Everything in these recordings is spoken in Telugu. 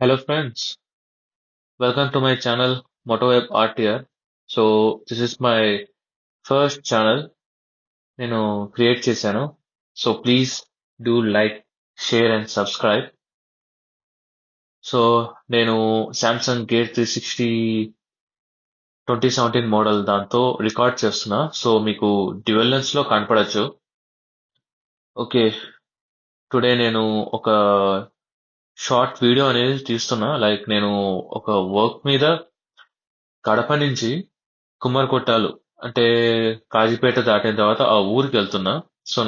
Hello friends, welcome to my channel MotoWeb Art here. This is my first channel నేను క్రియేట్ చేశాను. Please do like, share and subscribe. So నేను సామ్సంగ్ గేట్ 360 2017 మోడల్ దాంతో రికార్డ్ చేస్తున్నా. మీకు డ్యూయల్ లెన్స్ లో కనపడచ్చు. ఓకే, టుడే నేను ఒక షార్ట్ వీడియో అనేది తీస్తున్నా. లైక్ నేను ఒక వర్క్ మీద కడప నుంచి కుమ్మరికొట్టాలు అంటే కాజీపేట దాటిన తర్వాత ఆ ఊరికి వెళ్తున్నా.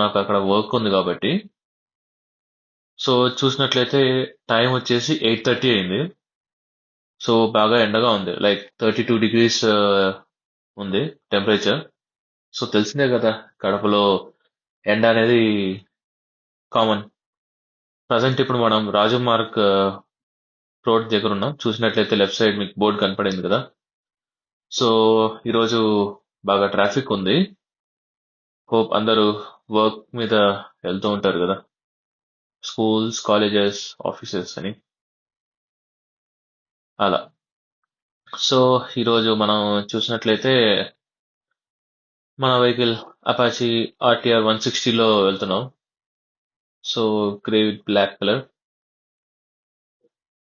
నాకు అక్కడ వర్క్ ఉంది కాబట్టి. చూసినట్లయితే టైం వచ్చేసి 8:30 అయింది. బాగా ఎండగా ఉంది. లైక్ 32 degrees ఉంది టెంపరేచర్. తెలిసిందే కదా, కడపలో ఎండ అనేది కామన్. ప్రజెంట్ ఇప్పుడు మనం రాజు మార్గ్ రోడ్ దగ్గర ఉన్నాం. చూసినట్లయితే లెఫ్ట్ సైడ్ మీకు బోర్డు కనపడింది కదా. సో ఈరోజు బాగా ట్రాఫిక్ ఉంది. హోప్ అందరూ వర్క్ మీద వెళ్తూ ఉంటారు కదా, స్కూల్స్, కాలేజెస్, ఆఫీసెస్ అని అలా. సో ఈరోజు మనం చూసినట్లయితే మన వెహికల్ అపాచీ ఆర్టీఆర్ 160లో వెళ్తున్నాం. Grey with black colour.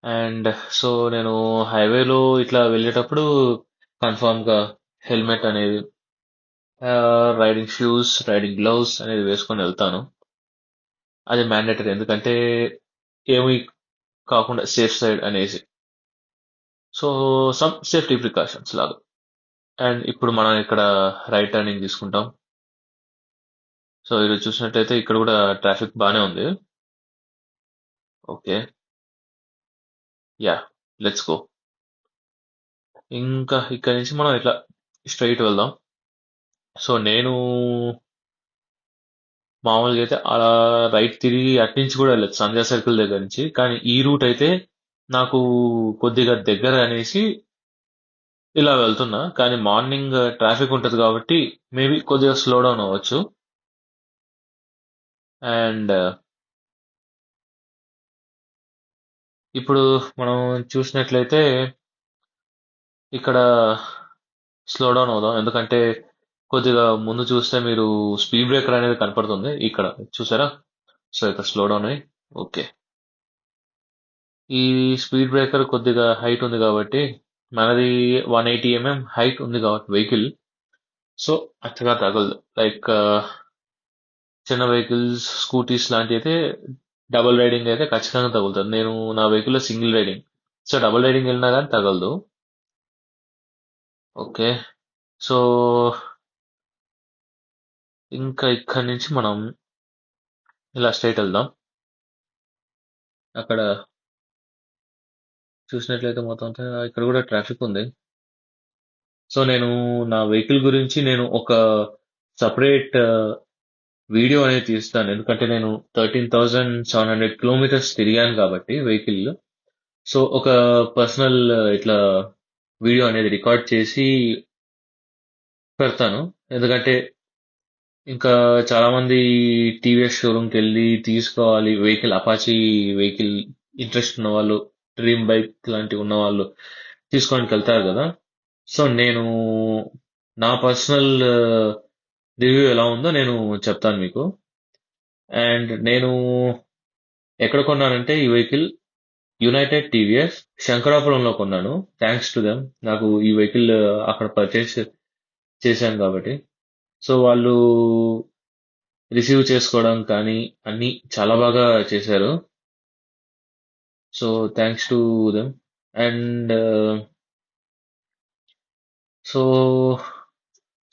And నేను హైవేలో ఇట్లా వెళ్ళేటప్పుడు కన్ఫామ్ గా హెల్మెట్ అనేది, రైడింగ్ షూస్, రైడింగ్ గ్లౌస్ అనేది వేసుకొని వెళ్తాను. అది మ్యాండేటరీ, ఎందుకంటే ఏమీ కాకుండా సేఫ్ సైడ్ అనేసి. సో సమ్ సేఫ్టీ ప్రికాషన్స్ లాగా. అండ్ ఇప్పుడు మనం ఇక్కడ రైట్ టర్నింగ్ తీసుకుంటాం. ఈరోజు చూసినట్లయితే ఇక్కడ కూడా ట్రాఫిక్ బానే ఉంది. Okay, yeah, let's go. ఇంకా ఇక్కడ నుంచి మనం ఇట్లా స్ట్రైట్ వెళ్దాం. నేను మామూలుగా అయితే అలా రైట్ తిరిగి అట్నుంచి కూడా వెళ్ళచ్చు, సంధ్యా సర్కిల్ దగ్గర నుంచి. కానీ ఈ రూట్ అయితే నాకు కొద్దిగా దగ్గర అనేసి ఇలా వెళ్తున్నా. కానీ మార్నింగ్ ట్రాఫిక్ ఉంటది కాబట్టి మేబీ కొద్దిగా స్లో డౌన్ అవ్వచ్చు. అండ్ ఇప్పుడు మనం చూసినట్లయితే ఇక్కడ స్లో డౌన్ అవుదాం, ఎందుకంటే కొద్దిగా ముందు చూస్తే మీరు స్పీడ్ బ్రేకర్ అనేది కనపడుతుంది ఇక్కడ, చూసారా? ఇక్కడ స్లో డౌన్ అయ్యి, ఓకే. ఈ స్పీడ్ బ్రేకర్ కొద్దిగా హైట్ ఉంది కాబట్టి, మనది 180 mm హైట్ ఉంది కాబట్టి వెహికల్, సో అంతగా తగలదు. లైక్ చిన్న వెహికల్స్, స్కూటీస్ లాంటి అయితే డబుల్ రైడింగ్ అయితే ఖచ్చితంగా తగులుతుంది. నేను నా వెహికల్ లో సింగిల్ రైడింగ్, డబుల్ రైడింగ్ వెళ్ళినా కానీ తగలదు. ఓకే, సో ఇంకా ఇక్కడి నుంచి మనం ఇలా స్ట్రైట్ వెళ్దాం. అక్కడ చూసినట్లయితే మొత్తం అంతా ఇక్కడ కూడా ట్రాఫిక్ ఉంది. నేను నా వెహికల్ గురించి నేను ఒక సపరేట్ వీడియో అనేది తీస్తాను, ఎందుకంటే నేను 13,700 kilometers తిరిగాను కాబట్టి వెహికల్. ఒక పర్సనల్ ఇట్లా వీడియో అనేది రికార్డ్ చేసి పెడతాను. ఎందుకంటే ఇంకా చాలా మంది టీవీఎస్ షోరూమ్కి వెళ్ళి తీసుకోవాలి వెహికల్, అపాచీ వెహికల్ ఇంట్రెస్ట్ ఉన్న వాళ్ళు, డ్రీమ్ బైక్ లాంటివి ఉన్న వాళ్ళు తీసుకోవడానికి వెళ్తారు కదా. నేను నా పర్సనల్ రివ్యూ ఎలా ఉందో నేను చెప్తాను మీకు. అండ్ నేను ఎక్కడ కొన్నానంటే ఈ వెహికల్ యునైటెడ్ టీవీఎస్ శంకరాపురంలో కొన్నాను. థ్యాంక్స్ టు దెమ్, నాకు ఈ వెహికల్ అక్కడ పర్చేస్ చేశాను కాబట్టి. వాళ్ళు రిసీవ్ చేసుకోవడం కానీ అన్ని చాలా బాగా చేశారు. Thanks to them. And so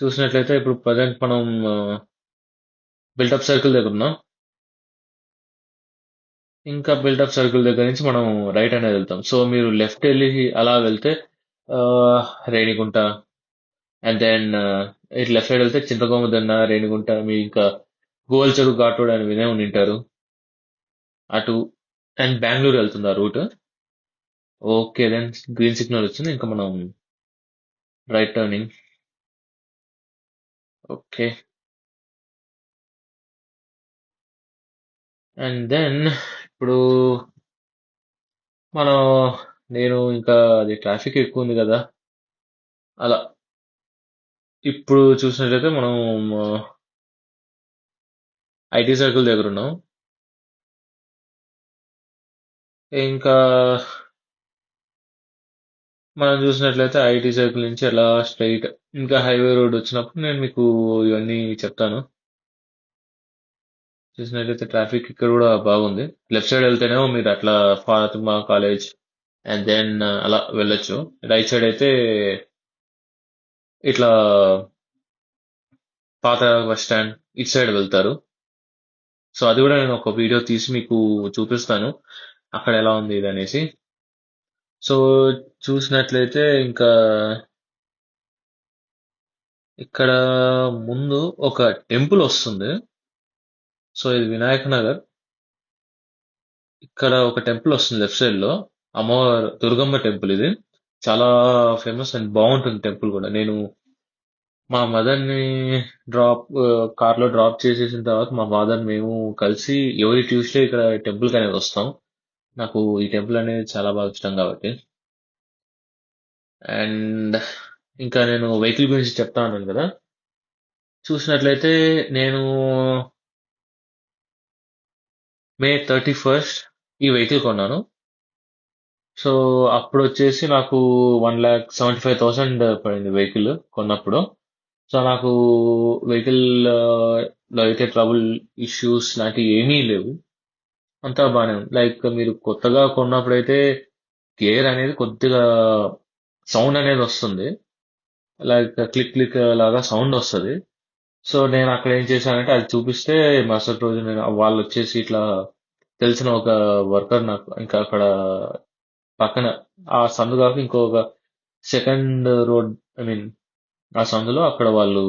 చూసినట్లయితే ఇప్పుడు ప్రజెంట్ మనం బిల్డప్ సర్కిల్ దగ్గర ఉన్నాం. ఇంకా బిల్డప్ సర్కిల్ దగ్గర నుంచి మనం రైట్ అనేది వెళ్తాం. మీరు లెఫ్ట్ వెళ్ళి అలా వెళ్తే ఆ, రేణిగుంట, అండ్ దెన్ ఇటు లెఫ్ట్ సైడ్ వెళ్తే చింతకొమ్మదన్న, రేణిగుంట, మీ ఇంకా గోల్చెరు ఘాట్ రోడ్ అని వినే ఉంటారు అటు. అండ్ బెంగళూరు వెళ్తుంది ఆ route. Okay, then green signal వచ్చింది, ఇంకా మనం right turning. Okay, and then ఇప్పుడు మనం నేను ఇంకా అది ట్రాఫిక్ ఎక్కువ ఉంది కదా, అలా ఇప్పుడు చూసినట్లయితే మనం ఐటీ సర్కిల్ దగ్గర ఉన్నాం. ఇంకా మనం చూసినట్లయితే ఐటీ సర్కిల్ నుంచి అలా స్ట్రైట్ ఇంకా హైవే రోడ్ వచ్చినప్పుడు నేను మీకు ఇవన్నీ చెప్తాను. చూసినట్లయితే ట్రాఫిక్ ఇక్కడ కూడా బాగుంది. లెఫ్ట్ సైడ్ వెళ్తేనేమో మీరు అట్లా ఫాతిమా కాలేజ్ అండ్ దెన్ అలా వెళ్ళొచ్చు. రైట్ సైడ్ అయితే ఇట్లా పాత బస్ స్టాండ్ ఇటు సైడ్ వెళ్తారు. సో అది కూడా నేను ఒక వీడియో తీసి మీకు చూపిస్తాను అక్కడ ఎలా ఉంది ఇది అనేసి. సో చూసినట్లయితే ఇంకా ఇక్కడ ముందు ఒక టెంపుల్ వస్తుంది. సో ఇది వినాయక నగర్. ఇక్కడ ఒక టెంపుల్ వస్తుంది లెఫ్ట్ సైడ్ లో, అమ్మవారు దుర్గమ్మ టెంపుల్ ఇది. చాలా ఫేమస్ అండ్ బాగుంటుంది టెంపుల్ కూడా. నేను మా మదర్ ని కార్ లో డ్రాప్ చేసేసిన తర్వాత మా ఫాదర్ మేము కలిసి ఎవరి ట్యూస్డే ఇక్కడ టెంపుల్ కి అనేది వస్తాం. నాకు ఈ టెంపుల్ అనేది చాలా బాగా ఇష్టం కాబట్టి. అండ్ ఇంకా నేను వెహికల్ గురించి చెప్తా ఉన్నాను కదా, చూసినట్లయితే నేను మే 31 ఈ వెహికల్ కొన్నాను. సో అప్పుడు వచ్చేసి నాకు 1,75,000 పడింది వెహికల్ కొన్నప్పుడు. సో నాకు వెహికల్ లో అయితే ట్రబుల్ ఇష్యూస్ లాంటివి ఏమీ లేవు. అంతా బాగానే ఉంది. లైక్ మీరు కొత్తగా కొన్నప్పుడైతే గేర్ అనేది కొద్దిగా సౌండ్ అనేది వస్తుంది. లైక్ క్లిక్ క్లిక్ లాగా సౌండ్ వస్తుంది. సో నేను అక్కడ ఏం చేశానంటే అది చూపిస్తే మరుసటి రోజు నేను వాళ్ళు వచ్చేసి ఇట్లా తెలిసిన ఒక వర్కర్ నాకు ఇంకా అక్కడ పక్కన ఆ సందు కాక ఇంకొక సెకండ్ రోడ్, ఐ మీన్ ఆ సందులో అక్కడ వాళ్ళు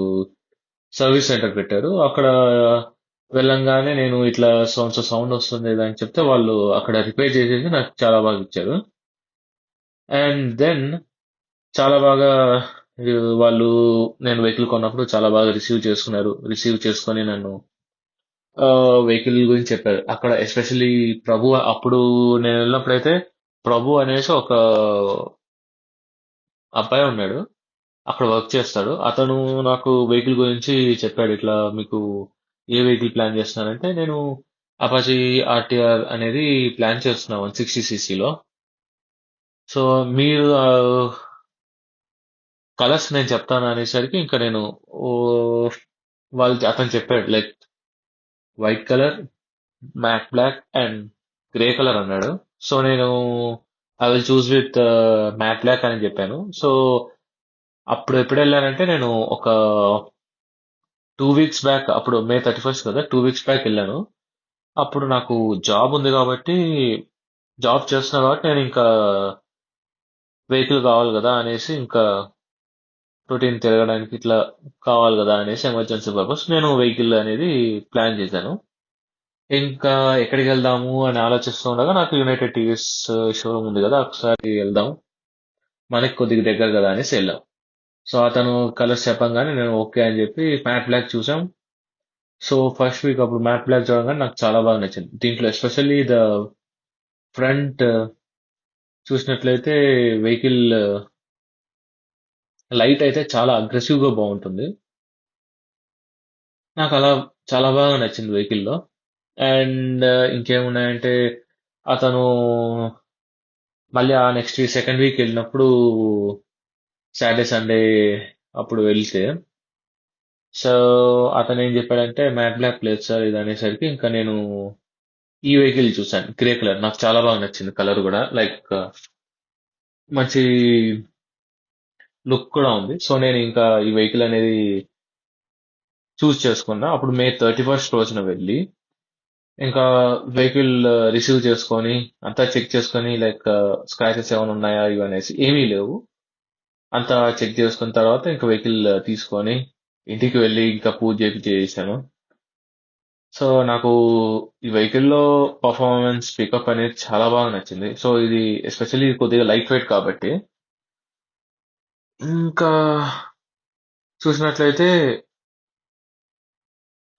సర్వీస్ సెంటర్ పెట్టారు. అక్కడ వెళ్ళంగానే నేను ఇట్లా సౌండ్ వస్తుంది అని చెప్తే వాళ్ళు అక్కడ రిపేర్ చేసేసి నాకు చాలా బాగా ఇచ్చారు. అండ్ దెన్ చాలా బాగా ఈ వాళ్ళు నేను వెహికల్ కొన్నప్పుడు చాలా బాగా రిసీవ్ చేసుకున్నారు. రిసీవ్ చేసుకొని నన్ను వెహికల్ గురించి చెప్పారు. అక్కడ ఎస్పెషల్లీ ప్రభు అప్పుడు నేను వెళ్ళినప్పుడైతే ప్రభు అనేసి ఒక అబ్బాయి ఉన్నాడు. అక్కడ వర్క్ చేస్తాడు. అతను నాకు వెహికల్ గురించి చెప్పాడు. ఇట్లా మీకు ఏ వెహికల్ ప్లాన్ చేస్తున్నారంటే నేను అపాచీ ఆర్టీఆర్ అనేది ప్లాన్ చేస్తున్నా 160 cc లో. సో మీరు కలర్స్ నేను చెప్తాను అనేసరికి ఇంకా నేను ఓ అతను చెప్పాడు like white colour, matte black and grey colour అన్నాడు. సో నేను I will choose with matte black అని చెప్పాను. సో అప్పుడు ఎప్పుడు వెళ్ళానంటే నేను ఒక 2 weeks బ్యాక్, అప్పుడు మే 31 కదా, 2 weeks బ్యాక్ వెళ్ళాను. అప్పుడు నాకు జాబ్ ఉంది కాబట్టి, జాబ్ చేస్తున్నా కాబట్టి నేను ఇంకా వెహికల్ కావాలి కదా అనేసి, ఇంకా రొటీన్ తిరగడానికి ఇట్లా కావాలి కదా అనేసి ఎమర్జెన్సీ పర్పస్ నేను వెహికల్ అనేది ప్లాన్ చేశాను. ఇంకా ఎక్కడికి వెళ్దాము అని ఆలోచిస్తూ ఉండగా నాకు యునైటెడ్ టీవీఎస్ షోరూమ్ ఉంది కదా, ఒకసారి వెళ్దాం, మనకి కొద్దిగా దగ్గర కదా అనేసి వెళ్ళాం. సో అతను కలర్స్ చెప్పంగానే నేను ఓకే అని చెప్పి మ్యాట్ బ్లాక్ చూసాం. సో ఫస్ట్ వీక్ అప్పుడు మ్యాట్ బ్లాక్ చూడగానే నాకు చాలా బాగా నచ్చింది. దీంట్లో ఎస్పెషల్లీ ద ఫ్రంట్ చూసినట్లయితే వెహికల్ లైట్ అయితే చాలా అగ్రెసివ్ గా బాగుంటుంది. నాకు అలా చాలా బాగా నచ్చింది వెహికల్లో. అండ్ ఇంకేమున్నాయంటే అతను మళ్ళీ ఆ నెక్స్ట్ వీక్ సెకండ్ వీక్ వెళ్ళినప్పుడు సాటర్డే సండే అప్పుడు వెళ్తే, సో అతను ఏం చెప్పాడంటే మ్యాట్ బ్లాక్ లేదు సార్ ఇది అనేసరికి ఇంకా నేను ఈ వెహికల్ చూసాను గ్రే కలర్. నాకు చాలా బాగా నచ్చింది కలర్ కూడా. లైక్ మంచి లుక్ కూడా ఉంది. సో నేను ఇంకా ఈ వెహికల్ అనేది చూస్ చేసుకున్నా. అప్పుడు మే 31 రోజున వెళ్ళి ఇంకా వెహికల్ రిసీవ్ చేసుకొని అంతా చెక్ చేసుకొని లైక్ స్క్రాచెస్ ఏమైనా ఉన్నాయా ఇవి అనేసి ఏమీ లేవు. అంతా చెక్ చేసుకున్న తర్వాత ఇంకా వెహికల్ తీసుకొని ఇంటికి వెళ్ళి ఇంకా పూజ చేశాను. సో నాకు ఈ వెహికల్లో పర్ఫార్మెన్స్ పికప్ అనేది చాలా బాగా నచ్చింది. సో ఇది ఎస్పెషల్లీ కొద్దిగా లైట్ వెయిట్ కాబట్టి. ఇంకా చూసినట్లయితే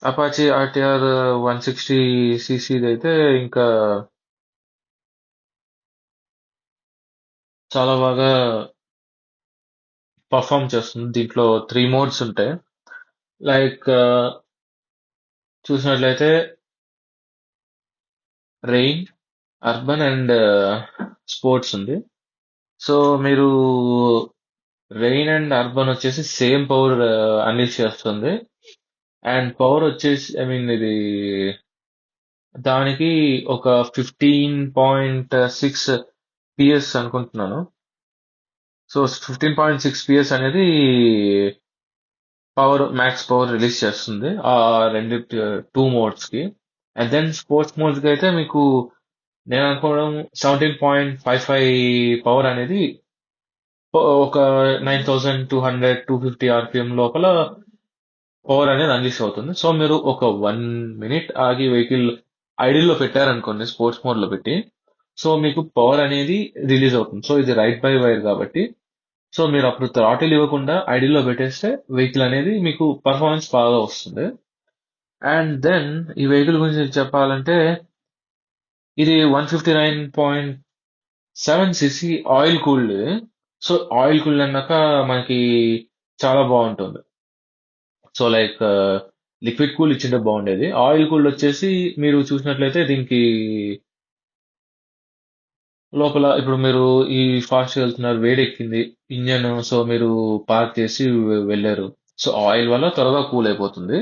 అపాచీ ఆర్టీఆర్ 160 cc అయితే ఇంకా చాలా బాగా పర్ఫామ్ చేస్తుంది. దీంట్లో 3 మోడ్స్ ఉంటాయి. లైక్ చూసినట్లయితే రెయిన్, అర్బన్ అండ్ స్పోర్ట్స్ ఉంది. సో మీరు రెయిన్ అండ్ అర్బన్ వచ్చేసి సేమ్ పవర్ అన్లీష్ చేస్తుంది. అండ్ పవర్ వచ్చేసి ఐ మీన్ ఇది దానికి ఒక 15.6 పిఎస్ అనుకుంటున్నాను. సో 15.6 పిఎస్ అనేది మ్యాక్స్ పవర్ రిలీజ్ చేస్తుంది ఆ రెండు 2 మోడ్స్ కి. అండ్ దెన్ స్పోర్ట్స్ మోడ్స్ కి అయితే మీకు నేను అనుకోవడం 17.55 పవర్ అనేది ఒక 9200 250 ఆర్పిఎం లోపల పవర్ అనేది అన్లీష్ అవుతుంది. సో మీరు ఒక 1 మినిట్ ఆగి వెహికల్ ఐడిల్ లో పెట్టారనుకోండి, స్పోర్ట్స్ మోడ్ లో పెట్టి, సో మీకు పవర్ అనేది రిలీజ్ అవుతుంది. సో ఇది రైట్ బై వైర్ కాబట్టి, సో మీరు అప్పుడు థ్రాటిల్ ఇవ్వకుండా ఐడిల్ లో పెట్టేస్తే వెహికల్ అనేది మీకు పర్ఫార్మెన్స్ బాగా వస్తుంది. అండ్ దెన్ ఈ వెహికల్ గురించి చెప్పాలంటే ఇది 159.7 cc oil cooled. So oil cooled అన్నాక మనకి చాలా బాగుంటుంది. సో లైక్ లిక్విడ్ కూల్ ఇచ్చింటే బాగుండేది. ఆయిల్ కూల్ వచ్చేసి మీరు చూసినట్లయితే దీనికి లోపల ఇప్పుడు మీరు ఈ ఫాస్ట్ వెళ్తున్నారు, వేడెక్కింది ఇంజన్, సో మీరు పార్క్ చేసి వెళ్ళారు. సో ఆయిల్ వల్ల త్వరగా కూల్ అయిపోతుంది.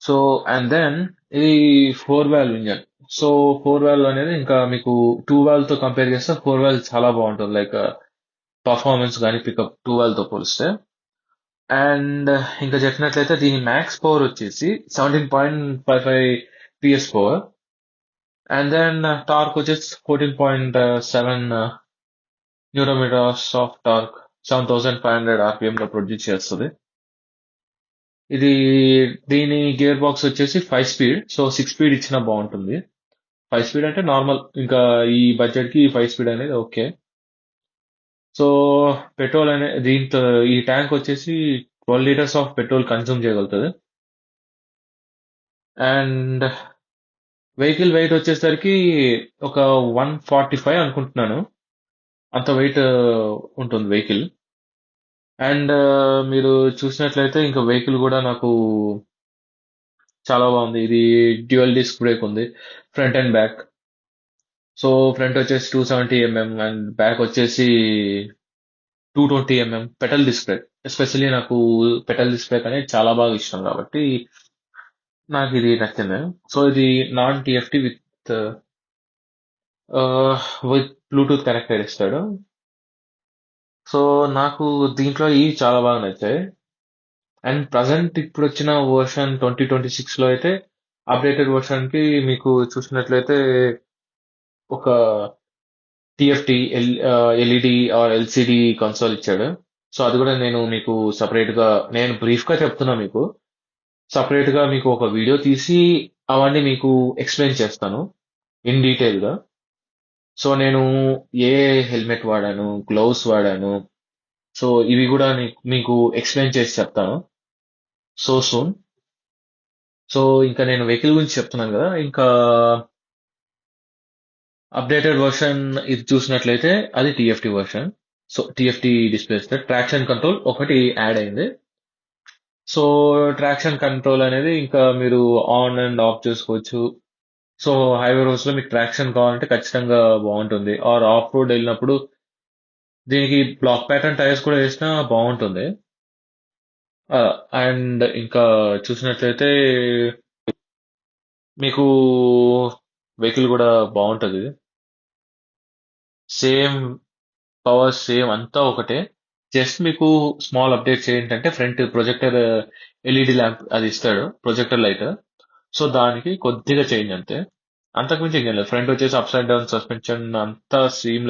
సో అండ్ దెన్ ఇది 4 వాల్వ్ ఇంజన్. సో 4 వాల్వ్ అనేది ఇంకా మీకు 2 వాల్వ్ తో కంపేర్ చేస్తే 4 వాల్వ్ చాలా బాగుంటుంది. లైక్ పర్ఫార్మెన్స్ కానీ పికప్ 2 వాల్వ్ తో పోలిస్తే. అండ్ ఇంకా చెప్పినట్లయితే దీని మ్యాక్స్ పవర్ వచ్చేసి 17.55 PS power. And then torque వచ్చేసి 14.7 న్యూరోమీటర్స్ ఆఫ్ టార్క్, 7500 ఆర్పిఎం లో ప్రొడ్యూస్ చేస్తుంది. ఇది దీని గేర్ బాక్స్ వచ్చేసి 5 స్పీడ్. సో 6 స్పీడ్ ఇచ్చినా బాగుంటుంది. 5 స్పీడ్ అంటే నార్మల్, ఇంకా ఈ బడ్జెట్ కి 5 స్పీడ్ అనేది ఓకే. సో పెట్రోల్ అనే దీంతో ఈ ట్యాంక్ వచ్చేసి 12 లీటర్స్ ఆఫ్ పెట్రోల్ కన్జ్యూమ్ చేయగలుగుతుంది. అండ్ వెహికల్ వెయిట్ వచ్చేసరికి ఒక 145 అనుకుంటున్నాను. అంత వెయిట్ ఉంటుంది వెహికల్. అండ్ మీరు చూసినట్లయితే ఇంకా వెహికల్ కూడా నాకు చాలా బాగుంది. ఇది డ్యూయల్ డిస్క్ బ్రేక్ ఉంది, front and back. So front వచ్చేసి 270 mm అండ్ బ్యాక్ వచ్చేసి 220 mm petal disc brake. Especially నాకు పెటల్ డిస్క్ బ్రేక్ అనేది చాలా బాగా ఇష్టం కాబట్టి నాకు ఇది నచ్చింది. సో ఇది non TFT with Bluetooth connector ఇస్తాడు. సో నాకు దీంట్లో ఇవి చాలా బాగా నచ్చాయి. అండ్ ప్రజెంట్ ఇప్పుడు వచ్చిన వర్షన్ 2026 లో అయితే అప్డేటెడ్ వర్షన్ కి మీకు చూసినట్లయితే ఒక TFT LED or LCD console ఇచ్చాడు. సో అది కూడా నేను మీకు సపరేట్ గా నేను బ్రీఫ్ గా చెప్తున్నా మీకు. సపరేట్ గా మీకు ఒక వీడియో తీసి అవన్నీ మీకు ఎక్స్ప్లెయిన్ చేస్తాను ఇన్ డీటెయిల్ గా. సో నేను ఏ హెల్మెట్ వాడాను, గ్లౌస్ వాడాను, సో ఇవి కూడా మీకు ఎక్స్ప్లెయిన్ చేసి చెప్తాను సో సూన్. సో ఇంకా నేను వెహికల్ గురించి చెప్తున్నాను కదా, ఇంకా అప్డేటెడ్ వర్షన్ ఇది చూసినట్లయితే అది TFT version. So TFT display ఇస్తే ట్రాక్షన్ కంట్రోల్ ఒకటి యాడ్ అయింది. సో ట్రాక్షన్ కంట్రోల్ అనేది ఇంకా మీరు ఆన్ అండ్ ఆఫ్ చేసుకోవచ్చు. సో హైవే రోడ్స్ లో మీకు ట్రాక్షన్ కావాలంటే ఖచ్చితంగా బాగుంటుంది. ఆర్ ఆఫ్ రోడ్ వెళ్ళినప్పుడు దీనికి బ్లాక్ ప్యాటర్న్ టైర్స్ కూడా వేసినా బాగుంటుంది. అండ్ ఇంకా చూసినట్లయితే మీకు వెహికల్ కూడా బాగుంటుంది. సేమ్ పవర్, సేమ్ అంతా ఒకటే. జస్ట్ మీకు స్మాల్ అప్డేట్స్ ఏంటంటే ఫ్రంట్ ప్రొజెక్టర్ ఎల్ఈడి ల్యాంప్ అది ఇస్తాడు, ప్రొజెక్టర్ లైట్. సో దానికి కొద్దిగా చేంజ్ అంతే, అంతకుమించి ఏం లేదు. ఫ్రంట్ వచ్చేసి అప్ సైడ్ డౌన్ సస్పెన్షన్ అంతా సేమ్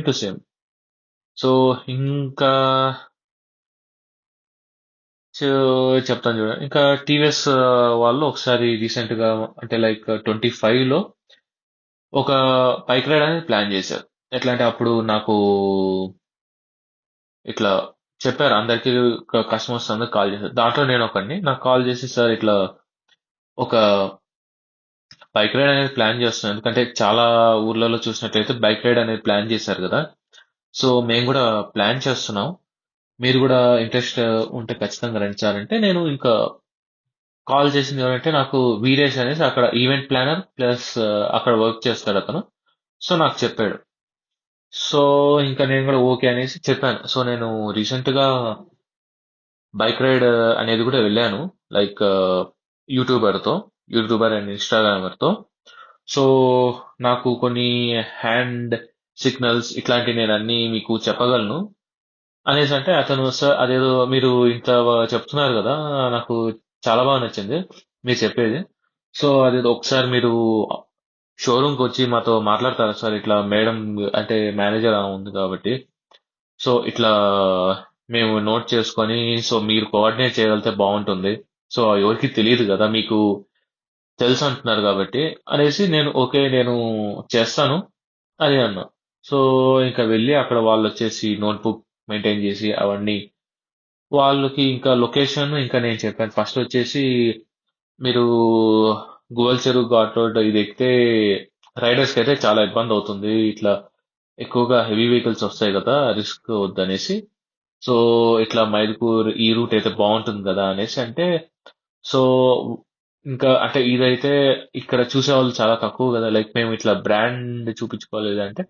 టు సేమ్. సో ఇంకా చెప్తాను చూడండి. ఇంకా టీవీఎస్ వాళ్ళు ఒకసారి రీసెంట్ గా అంటే లైక్ 25లో ఒక బైక్ రైడ్ అనేది ప్లాన్ చేశారు. ఎట్లా అంటే అప్పుడు నాకు ఇట్లా చెప్పారు అందరికి, కస్టమర్స్ అందరికి కాల్ చేశారు. దాంట్లో నేను ఒకడిని. నాకు కాల్ చేసి సార్ ఇట్లా ఒక బైక్ రైడ్ అనేది ప్లాన్ చేస్తున్నాను, ఎందుకంటే చాలా ఊర్లలో చూసినట్లయితే బైక్ రైడ్ అనేది ప్లాన్ చేశారు కదా. సో మేము కూడా ప్లాన్ చేస్తున్నాం. మీరు కూడా ఇంట్రెస్ట్ ఉంటే ఖచ్చితంగా రండి సార్ అంటే, నేను ఇంకా కాల్ చేసింది ఎవరంటే నాకు వీరేష్ అనేసి అక్కడ ఈవెంట్ ప్లానర్ ప్లస్ అక్కడ వర్క్ చేస్తాడు అతను. సో నాకు చెప్పాడు. సో ఇంకా నేను కూడా ఓకే అనేసి చెప్పాను. సో నేను రీసెంట్ గా బైక్ రైడ్ అనేది కూడా వెళ్ళాను. లైక్ యూట్యూబర్ తో యూట్యూబర్ అండ్ ఇన్స్టాగ్రామర్ తో. సో నాకు కొన్ని హ్యాండ్ సిగ్నల్స్ ఇట్లాంటివి నేను అన్ని మీకు చెప్పగలను అనేసి అంటే అతను సార్ అదేదో మీరు ఇంత చెప్తున్నారు కదా, నాకు చాలా బాగా నచ్చింది మీరు చెప్పేది. సో అదేదో ఒకసారి మీరు షోరూమ్కి వచ్చి మాతో మాట్లాడతారా సార్, ఇట్లా మేడం అంటే మేనేజర్ ఉంది కాబట్టి, సో ఇట్లా మేము నోట్ చేసుకొని సో మీరు కోఆర్డినేట్ చేయగలిగితే బాగుంటుంది. సో ఎవరికి తెలియదు కదా, మీకు తెలుసు అంటున్నారు కాబట్టి అనేసి నేను ఓకే నేను చేస్తాను అది అన్నా. సో ఇంకా వెళ్ళి అక్కడ వాళ్ళు వచ్చేసి నోట్బుక్ మెయింటైన్ చేసి అవన్నీ వాళ్ళకి ఇంకా లొకేషన్ ఇంకా నేను చెప్పాను ఫస్ట్ వచ్చేసి మీరు గువల్ చెరువు ఘాట్ రోడ్ ఇది ఎక్కితే రైడర్స్ కి అయితే చాలా ఇబ్బంది అవుతుంది, ఇట్లా ఎక్కువగా హెవీ వెహికల్స్ వస్తాయి కదా, రిస్క్ వద్దనేసి. సో ఇట్లా మైదుకూర్ ఈ రూట్ అయితే బాగుంటుంది కదా అనేసి అంటే, సో ఇంకా అంటే ఇదైతే ఇక్కడ చూసే వాళ్ళు చాలా తక్కువ కదా, లైక్ మేము ఇట్లా బ్రాండ్ చూపించుకోలేదు అంటే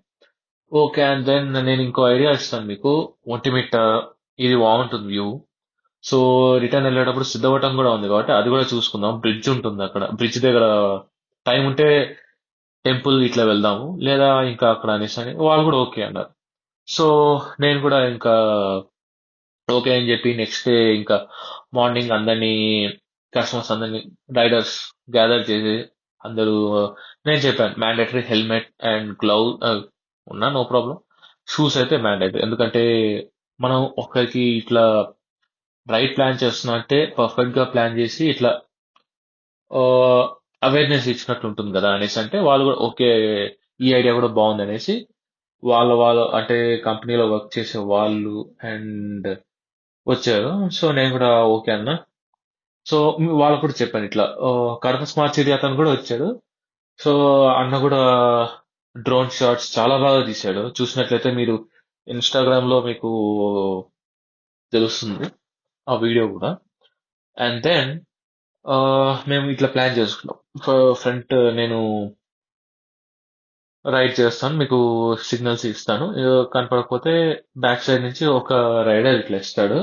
ఓకే. అండ్ దెన్ నేను ఇంకో ఐడియా ఇస్తాను మీకు. ఒంటిమిట్ట ఇది బాగుంటుంది వ్యూ. సో రిటర్న్ వెళ్ళేటప్పుడు సిద్ధవటం కూడా ఉంది కాబట్టి అది కూడా చూసుకుందాం. బ్రిడ్జ్ ఉంటుంది అక్కడ, బ్రిడ్జ్ దగ్గర టైం ఉంటే టెంపుల్ ఇట్లా వెళ్దాము లేదా ఇంకా అక్కడ అనేసి అని వాళ్ళు కూడా ఓకే అన్నారు. సో నేను కూడా ఇంకా ఓకే అని చెప్పి నెక్స్ట్ డే ఇంకా మార్నింగ్ అందరినీ కస్టమర్స్ అందరినీ రైడర్స్ గ్యాదర్ చేసి అందరూ నేను చెప్పాను మ్యాండేటరీ హెల్మెట్ అండ్ గ్లౌ ఉన్నా నో ప్రాబ్లం, షూస్ అయితే మ్యాండేటరీ. ఎందుకంటే మనం ఒకరికి ఇట్లా రైడ్ ప్లాన్ చేస్తున్నా అంటే పర్ఫెక్ట్ గా ప్లాన్ చేసి ఇట్లా అవేర్నెస్ ఇచ్చినట్టు ఉంటుంది కదా అనేసి అంటే వాళ్ళు కూడా ఓకే ఈ ఐడియా కూడా బాగుంది అనేసి వాళ్ళ అంటే కంపెనీలో వర్క్ చేసే వాళ్ళు అండ్ వచ్చారు. సో నేను కూడా ఓకే అన్నా. సో వాళ్ళకు కూడా చెప్పాను ఇట్లా కడప స్మార్ట్ సిటీ అతను కూడా వచ్చాడు. సో అన్న కూడా డ్రోన్ షాట్స్ చాలా బాగా తీశాడు. చూసినట్లయితే మీరు ఇన్స్టాగ్రామ్ లో మీకు తెలుస్తుంది ఆ వీడియో కూడా. అండ్ దెన్ మేము ఇట్లా ప్లాన్ చేసుకున్నాం. ఫ్రంట్ నేను రైడ్ చేస్తాను, మీకు సిగ్నల్స్ ఇస్తాను, కనపడకపోతే బ్యాక్ సైడ్ నుంచి ఒక రైడర్ ఇట్లా ఇస్తాడు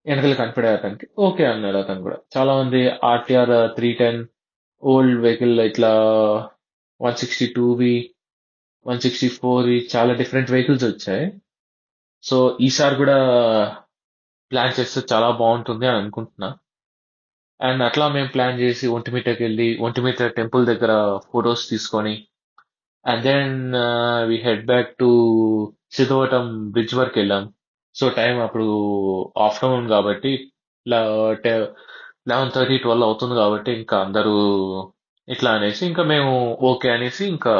వెనకాల కనపడే అతనికి ఓకే అన్నాడు. అతను కూడా చాలా మంది ఆర్టీఆర్ 310 ఓల్డ్ వెహికల్ ఇట్లా 162వి 164వి చాలా డిఫరెంట్ వెహికల్స్ వచ్చాయి. సో ఈసారి కూడా ప్లాన్ చేస్తే చాలా బాగుంటుంది అని అనుకుంటున్నా. అండ్ అట్లా మేము ప్లాన్ చేసి ఒంటిమిట్టకి వెళ్ళి ఒంటిమిట్ట టెంపుల్ దగ్గర ఫొటోస్ తీసుకొని and then we head back to Siddavatam bridge వరకు వెళ్ళాం. సో టైం అప్పుడు ఆఫ్టర్నూన్ కాబట్టి 11:30 12 అవుతుంది కాబట్టి ఇంకా అందరూ ఇట్లా అనేసి ఇంకా మేము ఓకే అనేసి ఇంకా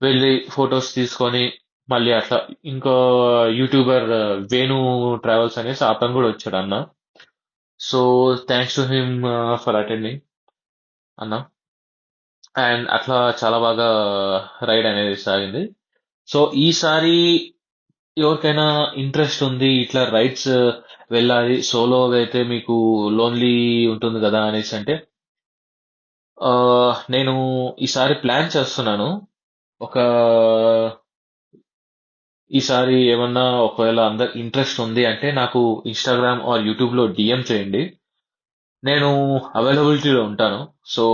వెళ్ళి ఫొటోస్ తీసుకొని మళ్ళీ అట్లా ఇంకో యూట్యూబర్ వేణు ట్రావెల్స్ అనేసి అతను కూడా వచ్చాడు అన్న. So thanks to him for attending అన్న. అండ్ అట్లా చాలా బాగా రైడ్ అనేది సాగింది. సో ఈసారి ఎవరికైనా ఇంట్రెస్ట్ ఉంది ఇట్లా రైడ్స్ వెళ్ళాలి సోలోగా అయితే మీకు లోన్లీ ఉంటుంది కదా అనేసి అంటే నేను ఈసారి ప్లాన్ చేస్తున్నాను. ఒక ఈసారి ఏమన్నా ఒకవేళ అందరు ఇంట్రెస్ట్ ఉంది అంటే నాకు ఇన్స్టాగ్రామ్ ఆర్ యూట్యూబ్ లో డిఎం చేయండి, నేను అవైలబిలిటీలో ఉంటాను. సో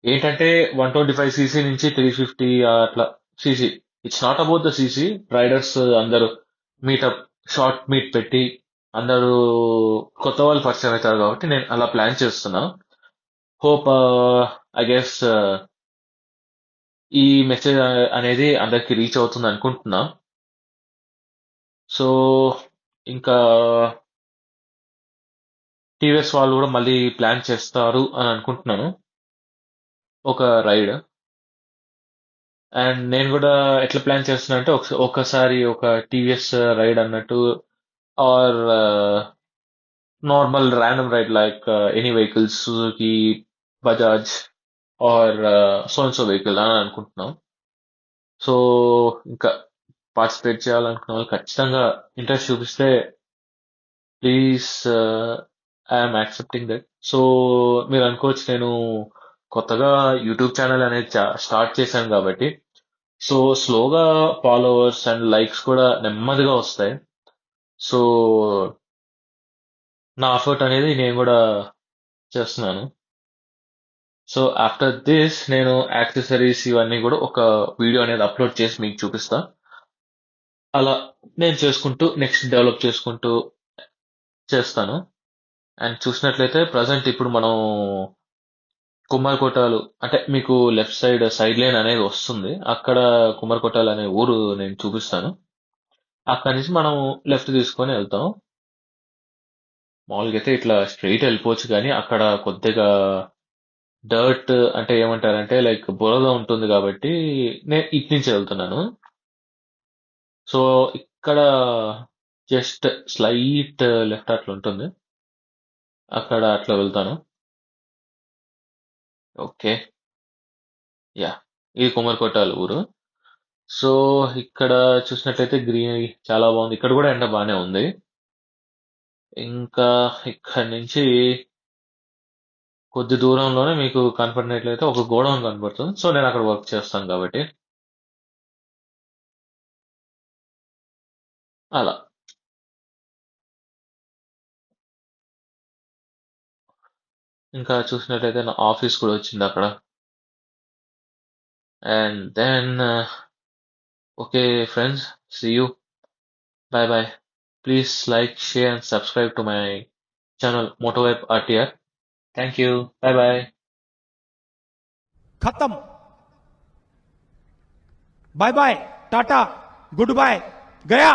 ఏంటంటే 125 cc నుంచి 350 అట్లా CC, it's not about the CC. Riders అందరూ మీటప్ షార్ట్ మీట్ పెట్టి అందరూ కొత్త వాళ్ళు పరిచయం అవుతారు కాబట్టి నేను అలా ప్లాన్ చేస్తున్నా. హోప్ ఐ గెస్ ఈ మెసేజ్ అనేది అందరికి రీచ్ అవుతుంది అనుకుంటున్నా. సో ఇంకా టీవీఎస్ వాళ్ళు కూడా మళ్ళీ ప్లాన్ చేస్తారు అని అనుకుంటున్నాను ఒక రైడ్. అండ్ నేను కూడా ఎట్లా ప్లాన్ చేస్తున్నా అంటే ఒకసారి ఒక టీవీఎస్ రైడ్ అన్నట్టు or normal random ride like any vehicles Suzuki Bajaj or so and so vehicle అని అనుకుంటున్నాం. సో ఇంకా పార్టిసిపేట్ చేయాలనుకున్న వాళ్ళు ఖచ్చితంగా ఇంట్రెస్ట్ చూపిస్తే please I'm accepting that. So మీరు అనుకోవచ్చు నేను కొత్తగా యూట్యూబ్ ఛానల్ అనేది స్టార్ట్ చేశాను కాబట్టి సో స్లోగా ఫాలోవర్స్ అండ్ లైక్స్ కూడా నెమ్మదిగా వస్తాయి. సో నా ఎఫర్ట్ అనేది నేను కూడా చేస్తున్నాను. సో ఆఫ్టర్ దిస్ నేను యాక్సెసరీస్ ఇవన్నీ కూడా ఒక వీడియో అనేది అప్లోడ్ చేసి మీకు చూపిస్తా. అలా నేను చేసుకుంటూ నెక్స్ట్ డెవలప్ చేసుకుంటూ చేస్తాను. అండ్ చూసినట్లయితే ప్రజెంట్ ఇప్పుడు మనం కుమ్మరికోటలు అంటే మీకు లెఫ్ట్ సైడ్ లైన్ అనేది వస్తుంది. అక్కడ కుమ్మరికోటలు అనే ఊరు నేను చూపిస్తాను. అక్కడి నుంచి మనం లెఫ్ట్ తీసుకొని వెళ్తాం. మామూలుగా అయితే ఇట్లా స్ట్రైట్ వెళ్ళిపోవచ్చు కానీ అక్కడ కొద్దిగా డర్ట్ అంటే ఏమంటారంటే లైక్ బురద ఉంటుంది కాబట్టి నేను ఇటు నుంచి వెళ్తున్నాను. సో ఇక్కడ జస్ట్ స్లైట్ లెఫ్ట్ అట్లా ఉంటుంది. అక్కడ అట్లా వెళ్తాను. ఓకే. యా ఇది కుమ్మరికోటల ఊరు. సో ఇక్కడ చూసినట్లయితే గ్రీనరీ చాలా బాగుంది. ఇక్కడ కూడా ఎండ బాగానే ఉంది. ఇంకా ఇక్కడ నుంచి కొద్ది దూరంలోనే మీకు కనపడినట్లయితే ఒక గోడౌన్ కనపడుతుంది. సో నేను అక్కడ వర్క్ చేస్తాను కాబట్టి అలా. ఇంకా చూసినట్లయితే నా ఆఫీస్ కూడా వచ్చింది అక్కడ. And then okay friends, see you, bye bye. Please like, share and subscribe to my channel Motovibe RTR. Thank you, bye bye. खत्म। Bye bye, tata, goodbye, गया।